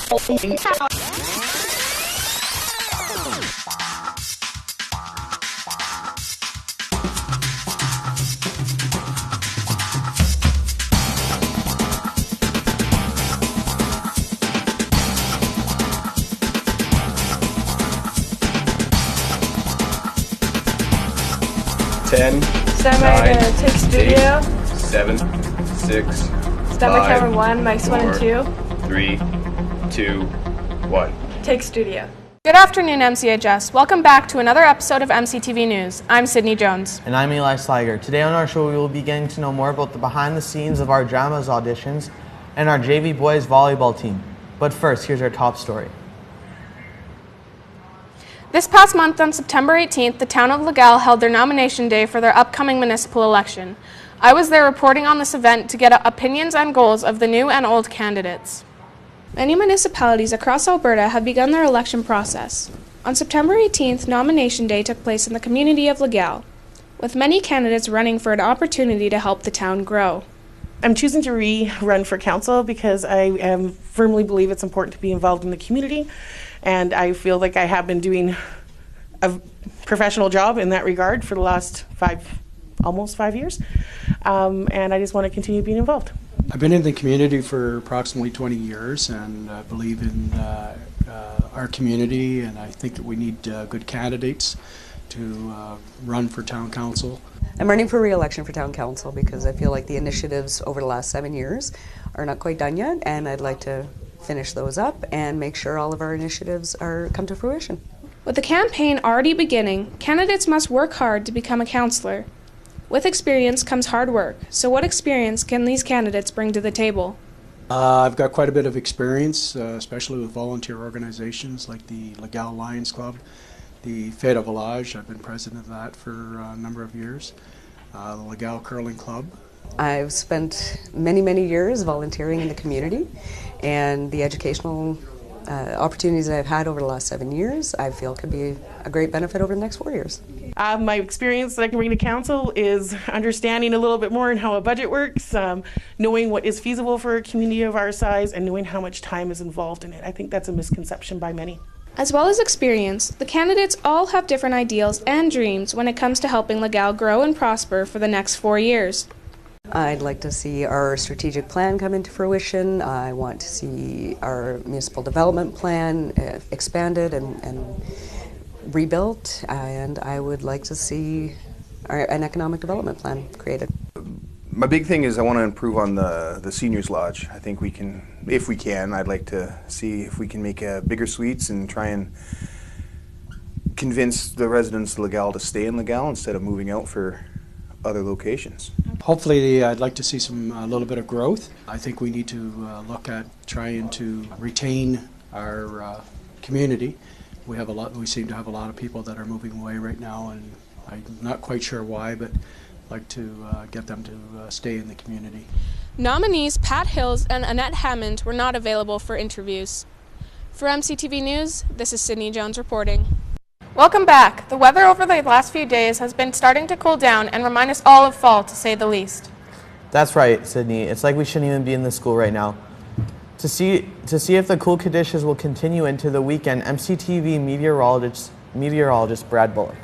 Ten, Semi to take studio. 7, 6, Step by camera 1, mics 1 and 2. 3, 2, 1. Take studio. Good afternoon, MCHS. Welcome back to another episode of MCTV News. I'm Sydney Jones. And I'm Eli Sliger. Today on our show, we will be getting to know more about the behind the scenes of our dramas auditions and our JV boys volleyball team. But first, here's our top story. This past month on September 18th, the town of Legal held their nomination day for their upcoming municipal election. I was there reporting on this event to get opinions and goals of the new and old candidates. Many municipalities across Alberta have begun their election process. On September 18th, nomination day took place in the community of Legal, with many candidates running for an opportunity to help the town grow. I'm choosing to run for council because I firmly believe it's important to be involved in the community, and I feel like I have been doing a professional job in that regard for the last almost 5 years, and I just want to continue being involved. I've been in the community for approximately 20 years, and I believe in our community, and I think that we need good candidates to run for town council. I'm running for re-election for town council because I feel like the initiatives over the last 7 years are not quite done yet, and I'd like to finish those up and make sure all of our initiatives come to fruition. With the campaign already beginning, candidates must work hard to become a councillor. With experience comes hard work, so what experience can these candidates bring to the table? I've got quite a bit of experience, especially with volunteer organizations like the Legal Lions Club, the Fête de Village. I've been president of that for a number of years, the Legal Curling Club. I've spent many years volunteering in the community, and the educational opportunities that I've had over the last 7 years, I feel could be a great benefit over the next 4 years. My experience that I can bring to council is understanding a little bit more in how a budget works, knowing what is feasible for a community of our size, and knowing how much time is involved in it. I think that's a misconception by many. As well as experience, the candidates all have different ideals and dreams when it comes to helping Legal grow and prosper for the next 4 years. I'd like to see our strategic plan come into fruition. I want to see our municipal development plan expanded and rebuilt, and I would like to see an economic development plan created. My big thing is I want to improve on the seniors lodge. I think we can, if we can, I'd like to see if we can make bigger suites and try and convince the residents of Legal to stay in Legal instead of moving out for other locations. Hopefully, I'd like to see a little bit of growth. I think we need to look at trying to retain our community. We seem to have a lot of people that are moving away right now, and I'm not quite sure why, but I'd like to get them to stay in the community. Nominees Pat Hills and Annette Hammond were not available for interviews. For MCTV News, this is Sydney Jones reporting. Welcome back. The weather over the last few days has been starting to cool down and remind us all of fall, to say the least. That's right, Sydney. It's like we shouldn't even be in the school right now. To see if the cool conditions will continue into the weekend, MCTV meteorologist Brad Bullock.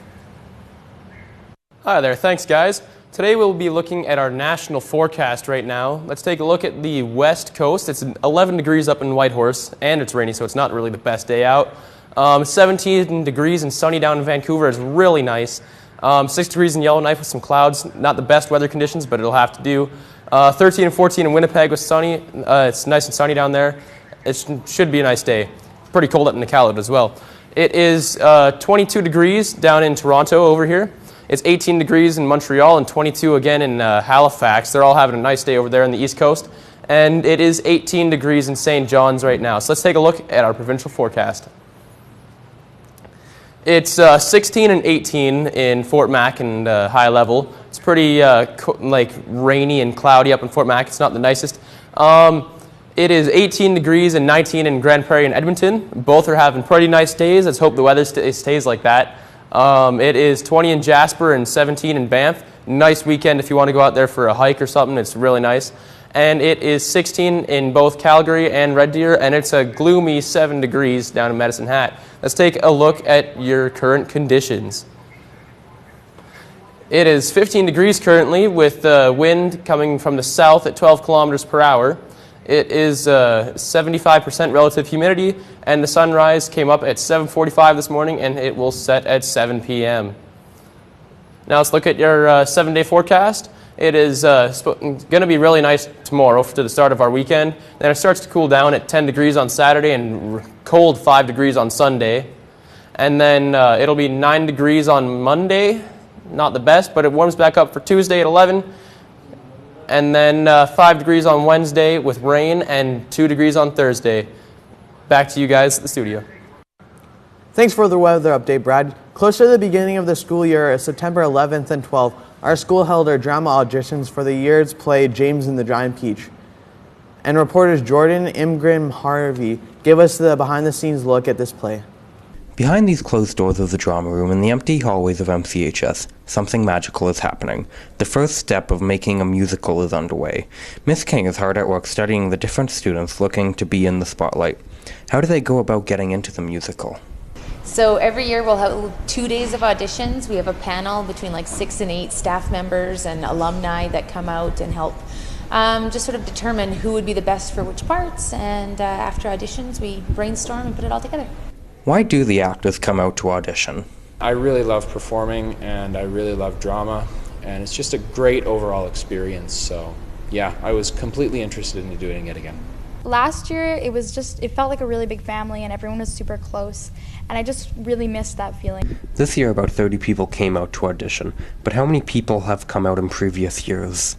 Hi there, thanks guys. Today we'll be looking at our national forecast right now. Let's take a look at the west coast. It's 11 degrees up in Whitehorse, and it's rainy, so it's not really the best day out. 17 degrees and sunny down in Vancouver is really nice. 6 degrees in Yellowknife with some clouds. Not the best weather conditions, but it'll have to do. 13 and 14 in Winnipeg with sunny. It's nice and sunny down there. It should be a nice day. Pretty cold up in Iqaluit as well. It is 22 degrees down in Toronto over here. It's 18 degrees in Montreal and 22 again in Halifax. They're all having a nice day over there on the East Coast. And it is 18 degrees in St. John's right now. So let's take a look at our provincial forecast. It's 16 and 18 in Fort Mac and High Level. It's pretty rainy and cloudy up in Fort Mac. It's not the nicest. It is 18 degrees and 19 in Grand Prairie and Edmonton. Both are having pretty nice days. Let's hope the weather stays like that. It is 20 in Jasper and 17 in Banff. Nice weekend if you want to go out there for a hike or something. It's really nice. and it is 16 in both Calgary and Red Deer, and it's a gloomy 7 degrees down in Medicine Hat. Let's take a look at your current conditions. It is 15 degrees currently with wind coming from the south at 12 kilometers per hour. It is 75% relative humidity, and the sunrise came up at 7:45 this morning, and it will set at 7 p.m. Now let's look at your 7-day forecast. It is going to be really nice tomorrow to the start of our weekend. Then it starts to cool down at 10 degrees on Saturday and cold 5 degrees on Sunday. And then it'll be 9 degrees on Monday. Not the best, but it warms back up for Tuesday at 11. And then 5 degrees on Wednesday with rain and 2 degrees on Thursday. Back to you guys at the studio. Thanks for the weather update, Brad. Closer to the beginning of the school year, September 11th and 12th, our school held our drama auditions for the year's play James and the Giant Piche. And reporters Jordan Imgrund-Harvey gave us the behind-the-scenes look at this play. Behind these closed doors of the drama room in the empty hallways of MCHS, something magical is happening. The first step of making a musical is underway. Miss King is hard at work studying the different students looking to be in the spotlight. How do they go about getting into the musical? So every year we'll have 2 days of auditions. We have a panel between like 6 and 8 staff members and alumni that come out and help just sort of determine who would be the best for which parts. And after auditions, we brainstorm and put it all together. Why do the actors come out to audition? I really love performing and I really love drama, and it's just a great overall experience. So yeah, I was completely interested in doing it again. Last year it felt like a really big family and everyone was super close, and I just really missed that feeling. This year about 30 people came out to audition, but how many people have come out in previous years?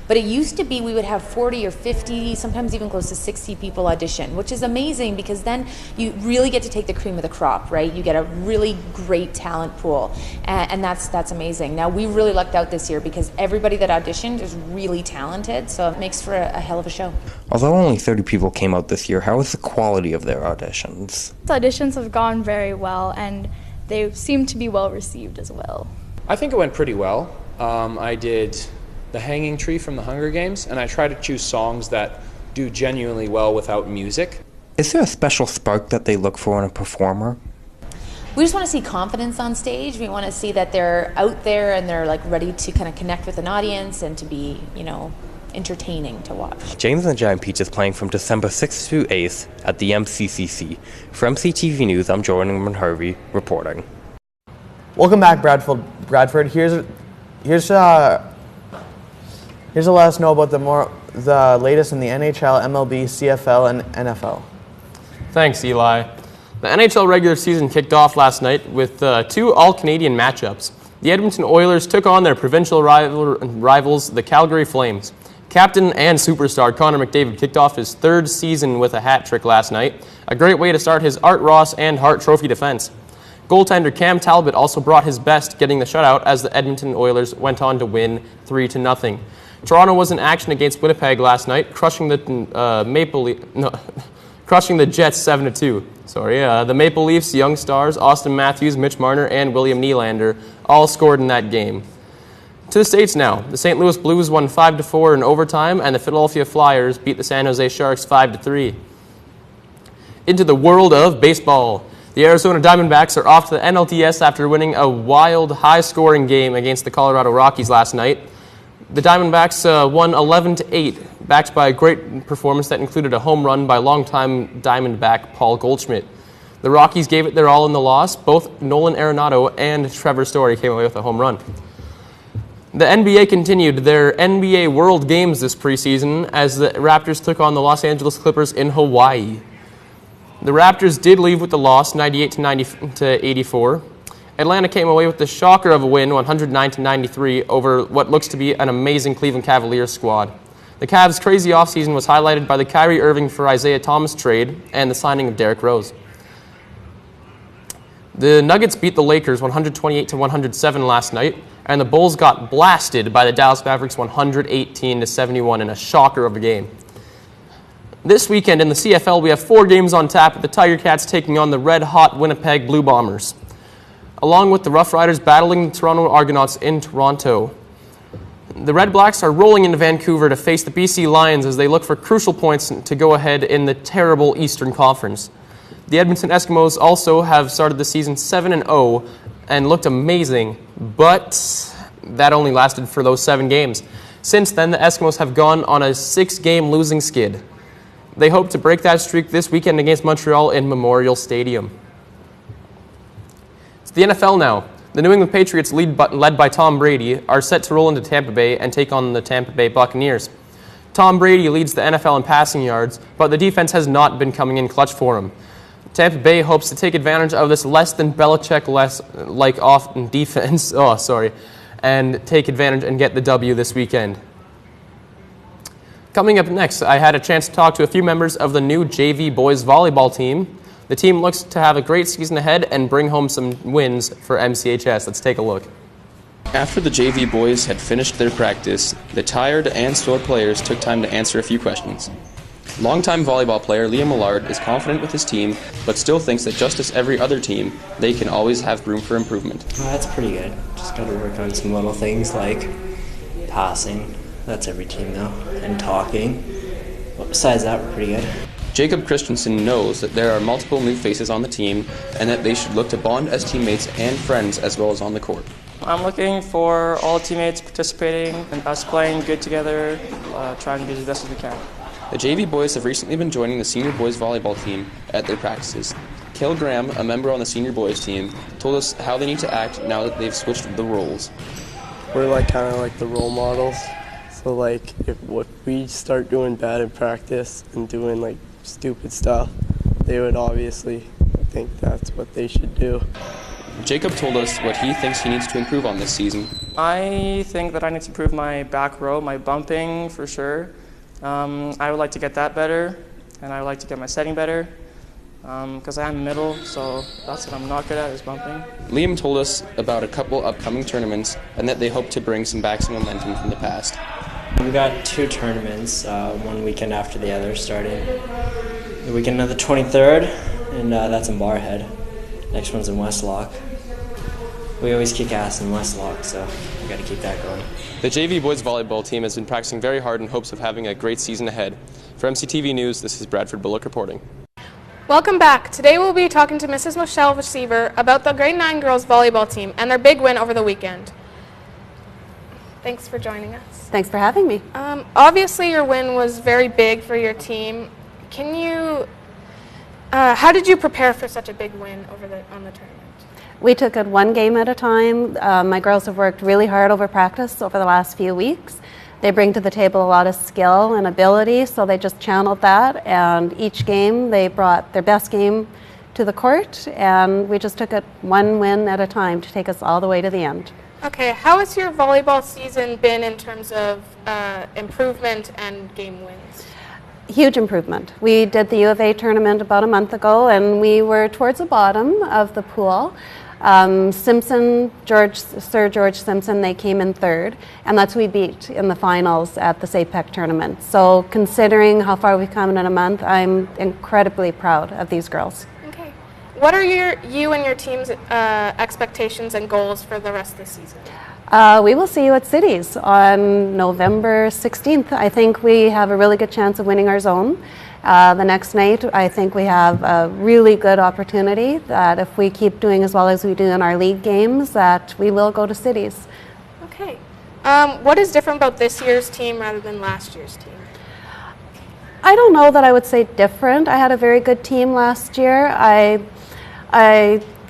But it used to be we would have 40 or 50, sometimes even close to 60 people audition, which is amazing because then you really get to take the cream of the crop, right? You get a really great talent pool, and that's amazing. Now, we really lucked out this year because everybody that auditioned is really talented, so it makes for a hell of a show. Although only 30 people came out this year, how is the quality of their auditions? The auditions have gone very well, and they seem to be well received as well. I think it went pretty well. I did The Hanging Tree from the Hunger Games, and I try to choose songs that do genuinely well without music. Is there a special spark that they look for in a performer? We just want to see confidence on stage. We want to see that they're out there and they're like ready to kind of connect with an audience and to be, entertaining to watch. James and the Giant Piche is playing from December 6th through 8th at the MCCC. For MCTV News, I'm Jordan Imgrund-Harvey reporting. Welcome back, Bradford. Here's to let us know about the latest in the NHL, MLB, CFL, and NFL. Thanks, Eli. The NHL regular season kicked off last night with 2 all-Canadian matchups. The Edmonton Oilers took on their provincial rivals, the Calgary Flames. Captain and superstar Connor McDavid kicked off his 3rd season with a hat trick last night, a great way to start his Art Ross and Hart Trophy defense. Goaltender Cam Talbot also brought his best, getting the shutout as the Edmonton Oilers went on to win 3-0. Toronto was in action against Winnipeg last night, crushing the Jets 7-2. The Maple Leafs' young stars Austin Matthews, Mitch Marner, and William Nylander all scored in that game. To the States now. The St. Louis Blues won 5-4 in overtime, and the Philadelphia Flyers beat the San Jose Sharks 5-3. Into the world of baseball. The Arizona Diamondbacks are off to the NLDS after winning a wild, high-scoring game against the Colorado Rockies last night. The Diamondbacks won 11-8, backed by a great performance that included a home run by longtime Diamondback Paul Goldschmidt. The Rockies gave it their all in the loss. Both Nolan Arenado and Trevor Story came away with a home run. The NBA continued their NBA World Games this preseason as the Raptors took on the Los Angeles Clippers in Hawaii. The Raptors did leave with the loss, 98-84. Atlanta came away with the shocker of a win, 109-93, over what looks to be an amazing Cleveland Cavaliers squad. The Cavs' crazy offseason was highlighted by the Kyrie Irving for Isaiah Thomas trade and the signing of Derrick Rose. The Nuggets beat the Lakers 128-107 last night, and the Bulls got blasted by the Dallas Mavericks 118-71 in a shocker of a game. This weekend in the CFL, we have 4 games on tap with the Tiger Cats taking on the red-hot Winnipeg Blue Bombers, along with the Rough Riders battling the Toronto Argonauts in Toronto. The Red Blacks are rolling into Vancouver to face the BC Lions as they look for crucial points to go ahead in the terrible Eastern Conference. The Edmonton Eskimos also have started the season 7-0 and looked amazing, but that only lasted for those 7 games. Since then, the Eskimos have gone on a 6-game losing skid. They hope to break that streak this weekend against Montreal in Memorial Stadium. It's the NFL now. The New England Patriots, led by Tom Brady, are set to roll into Tampa Bay and take on the Tampa Bay Buccaneers. Tom Brady leads the NFL in passing yards, but the defense has not been coming in clutch for him. Tampa Bay hopes to take advantage of this less than Belichick-like off defense. And take advantage and get the W this weekend. Coming up next, I had a chance to talk to a few members of the new JV boys volleyball team. The team looks to have a great season ahead and bring home some wins for MCHS. Let's take a look. After the JV boys had finished their practice, the tired and sore players took time to answer a few questions. Longtime volleyball player Liam Millard is confident with his team, but still thinks that just as every other team, they can always have room for improvement. That's pretty good. Just got to work on some little things like passing. That's every team though, and talking. But besides that, we're pretty good. Jacob Christensen knows that there are multiple new faces on the team and that they should look to bond as teammates and friends as well as on the court. I'm looking for all teammates participating and us playing good together, trying to be as best as we can. The JV boys have recently been joining the senior boys volleyball team at their practices. Kale Graham, a member on the senior boys team, told us how they need to act now that they've switched the roles. We're kind of like the role models. So if we start doing bad in practice and doing stupid stuff, they would obviously think that's what they should do. Jacob told us what he thinks he needs to improve on this season. I think that I need to improve my back row, my bumping for sure. I would like to get that better, and I would like to get my setting better, because I am middle, so that's what I'm not good at is bumping. Liam told us about a couple upcoming tournaments and that they hope to bring back some momentum from the past. We got 2 tournaments, one weekend after the other, starting the weekend of the 23rd, and that's in Barhead. Next one's in Westlock. We always kick ass in Westlock, so we got to keep that going. The JV boys volleyball team has been practicing very hard in hopes of having a great season ahead. For MCTV News, this is Bradford Bullock reporting. Welcome back. Today we'll be talking to Mrs. Michelle Receveur about the grade 9 girls volleyball team and their big win over the weekend. Thanks for joining us. Thanks for having me. Obviously your win was very big for your team. Can you, how did you prepare for such a big win on the tournament? We took it one game at a time. My girls have worked really hard over practice over the last few weeks. They bring to the table a lot of skill and ability, so they just channeled that, and each game they brought their best game to the court, and we just took it one win at a time to take us all the way to the end. Okay, how has your volleyball season been in terms of improvement and game wins? Huge improvement. We did the U of A tournament about a month ago, and we were towards the bottom of the pool. Sir George Simpson, they came in 3rd, and that's who we beat in the finals at the SAPEC tournament. So considering how far we've come in a month, I'm incredibly proud of these girls. Okay. What are you and your team's expectations and goals for the rest of the season? We will see you at Cities on November 16th. I think we have a really good chance of winning our zone. The next night, I think we have a really good opportunity that if we keep doing as well as we do in our league games, that we will go to Cities. Okay. What is different about this year's team rather than last year's team? I don't know that I would say different. I had a very good team last year. I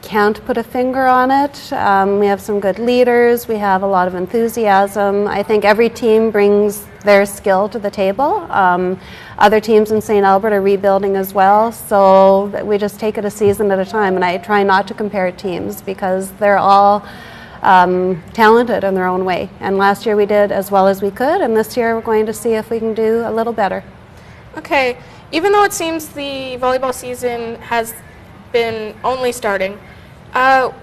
can't put a finger on it. We have some good leaders. We have a lot of enthusiasm. I think every team brings their skill to the table. Other teams in St. Albert are rebuilding as well, so we just take it a season at a time, and I try not to compare teams because they're all talented in their own way. And last year we did as well as we could, and this year we're going to see if we can do a little better. Okay, even though it seems the volleyball season has been only starting, and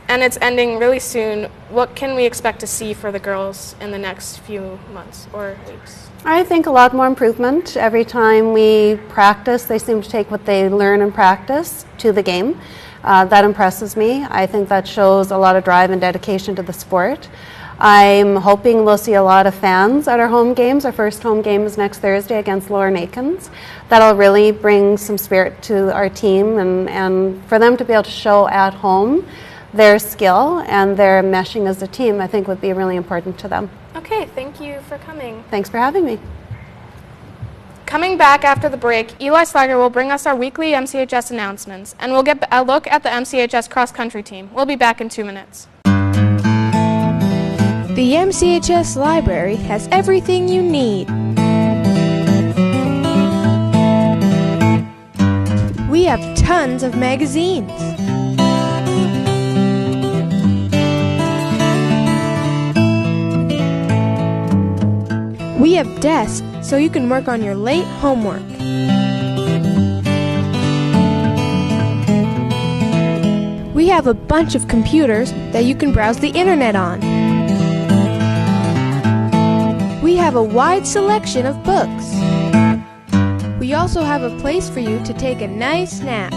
it's ending really soon, what can we expect to see for the girls in the next few months or weeks? I think a lot more improvement. Every time we practice, they seem to take what they learn in practice to the game. That impresses me. I think that shows a lot of drive and dedication to the sport. I'm hoping we'll see a lot of fans at our home games. Our first home game is next Thursday against Lower Nakins. That'll really bring some spirit to our team, and for them to be able to show at home their skill and their meshing as a team, I think would be really important to them. Okay, thank you for coming. Thanks for having me. Coming back after the break, Eli Sliger will bring us our weekly MCHS announcements, and we'll get a look at the MCHS cross-country team. We'll be back in 2 minutes. The MCHS library has everything you need. We have tons of magazines. We have desks so you can work on your late homework. We have a bunch of computers that you can browse the internet on. We have a wide selection of books. We also have a place for you to take a nice nap.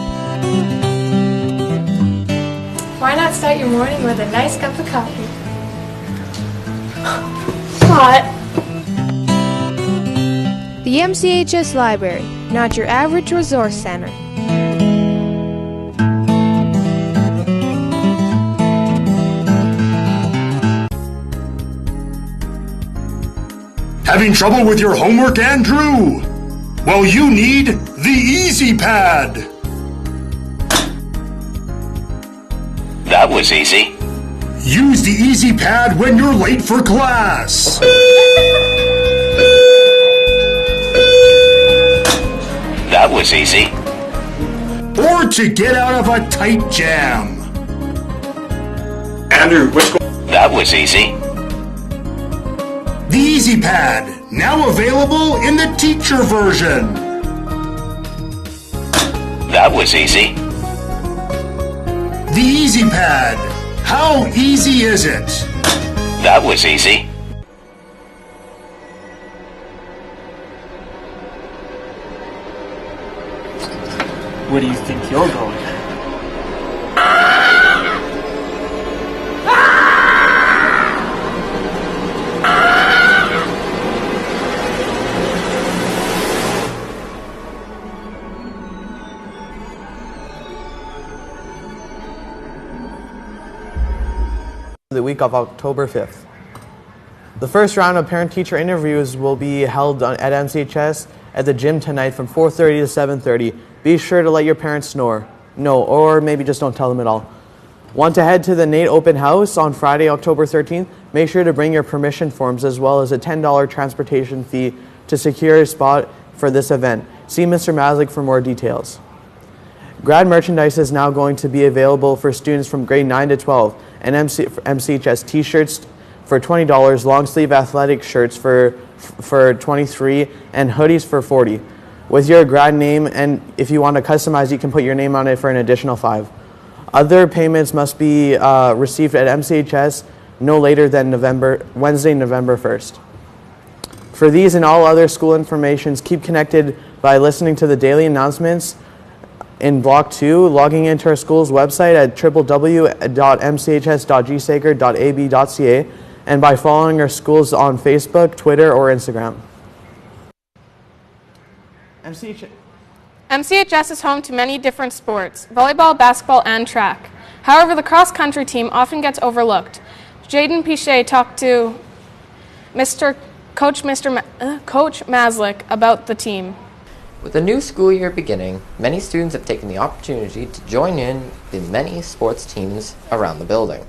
Why not start your morning with a nice cup of coffee? Hot. The MCHS Library, not your average resource center. Having trouble with your homework, Andrew? Well, you need the Easy Pad. That was easy. Use the Easy Pad when you're late for class. That was easy. Or to get out of a tight jam. Andrew, that was easy. The Easy Pad, now available in the teacher version. That was easy. The Easy Pad, how easy is it? That was easy. Where do you think you're going? The week of October 5th. The first round of parent-teacher interviews will be held at MCHS at the gym tonight from 4:30 to 7:30. Be sure to let your parents know, or maybe just don't tell them at all. Want to head to the Nate Open House on Friday, October 13th? Make sure to bring your permission forms as well as a $10 transportation fee to secure a spot for this event. See Mr. Maslick for more details. Grad merchandise is now going to be available for students from grade 9 to 12, and MCHS t-shirts for $20, long sleeve athletic shirts for $23, and hoodies for $40. With your grad name, and if you want to customize, you can put your name on it for an additional $5. Other payments must be received at MCHS no later than Wednesday, November 1st. For these and all other school informations, keep connected by listening to the daily announcements in Block 2, logging into our school's website at www.mchs.gsaker.ab.ca, and by following our schools on Facebook, Twitter, or Instagram. MCHS is home to many different sports, volleyball, basketball, and track. However, the cross-country team often gets overlooked. Jaden Piche talked to Coach Maslick about the team. With the new school year beginning, many students have taken the opportunity to join in the many sports teams around the building.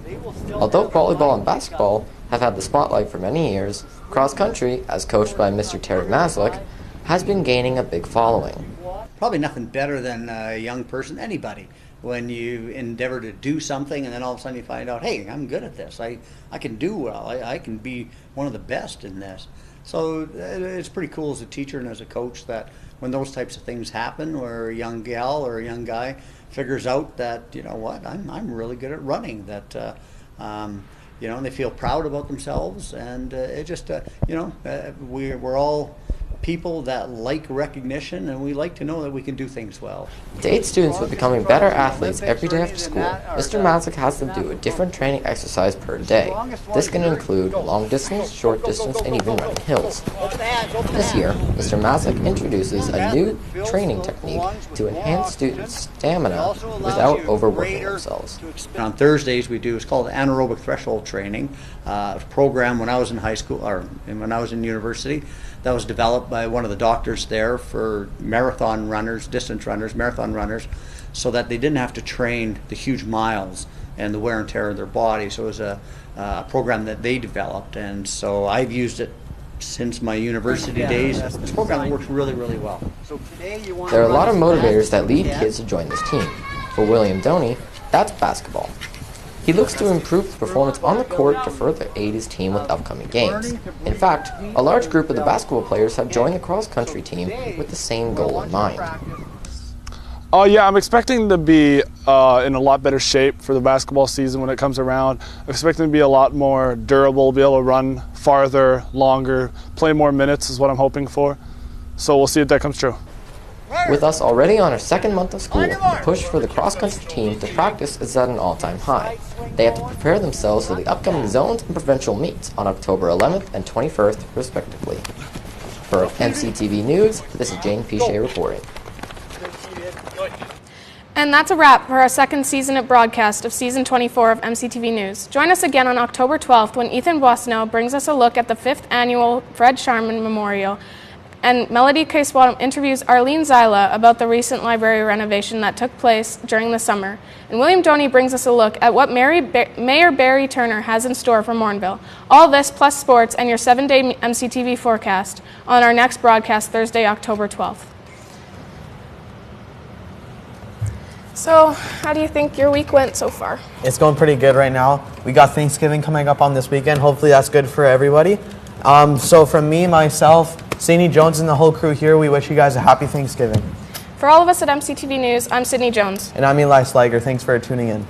Although volleyball and basketball have had the spotlight for many years, cross-country, as coached by Mr. Terry Maslick, has been gaining a big following. Probably nothing better than a young person, anybody, when you endeavor to do something and then all of a sudden you find out, hey, I'm good at this. I can do well. I can be one of the best in this. So it's pretty cool as a teacher and as a coach that when those types of things happen, where a young gal or a young guy figures out that, you know what, I'm really good at running, that and they feel proud about themselves, and it just, we're all people that like recognition, and we like to know that we can do things well. To aid students with becoming better athletes every day after school, Mr. Mazik has them do a different training exercise per day. This can include long distance, short distance, and even running hills. This year, Mr. Mazik introduces a new training technique to enhance students' stamina without overworking themselves. On Thursdays we do, it's called anaerobic threshold training, a program when I was in high school, or when I was in university, that was developed by one of the doctors there for marathon runners, distance runners, marathon runners, so that they didn't have to train the huge miles and the wear and tear of their body. So it was a program that they developed, and so I've used it since my university days. It's a program that works really, really well. There are a lot of motivators that lead kids to join this team. For William Doney, that's basketball. He looks to improve his performance on the court to further aid his team with upcoming games. In fact, a large group of the basketball players have joined the cross-country team with the same goal in mind. Yeah, I'm expecting to be in a lot better shape for the basketball season when it comes around. I'm expecting to be a lot more durable, be able to run farther, longer, play more minutes is what I'm hoping for. So we'll see if that comes true. With us already on our second month of school, the push for the cross-country team to practice is at an all-time high. They have to prepare themselves for the upcoming zones and provincial meets on October 11th and 21st, respectively. For MCTV News, this is Jane Piche reporting. And that's a wrap for our second season at broadcast of Season 24 of MCTV News. Join us again on October 12th when Ethan Boissonneau brings us a look at the 5th Annual Fred Sharman Memorial, and Melody Casewell interviews Arlene Zyla about the recent library renovation that took place during the summer. And William Doney brings us a look at what Mayor Barry Turner has in store for Morinville. All this plus sports and your 7-day MCTV forecast on our next broadcast Thursday, October 12th. So, how do you think your week went so far? It's going pretty good right now. We got Thanksgiving coming up on this weekend. Hopefully that's good for everybody. So from me, myself, Sydney Jones, and the whole crew here, we wish you guys a happy Thanksgiving. For all of us at MCTV News, I'm Sydney Jones. And I'm Eli Sliger. Thanks for tuning in.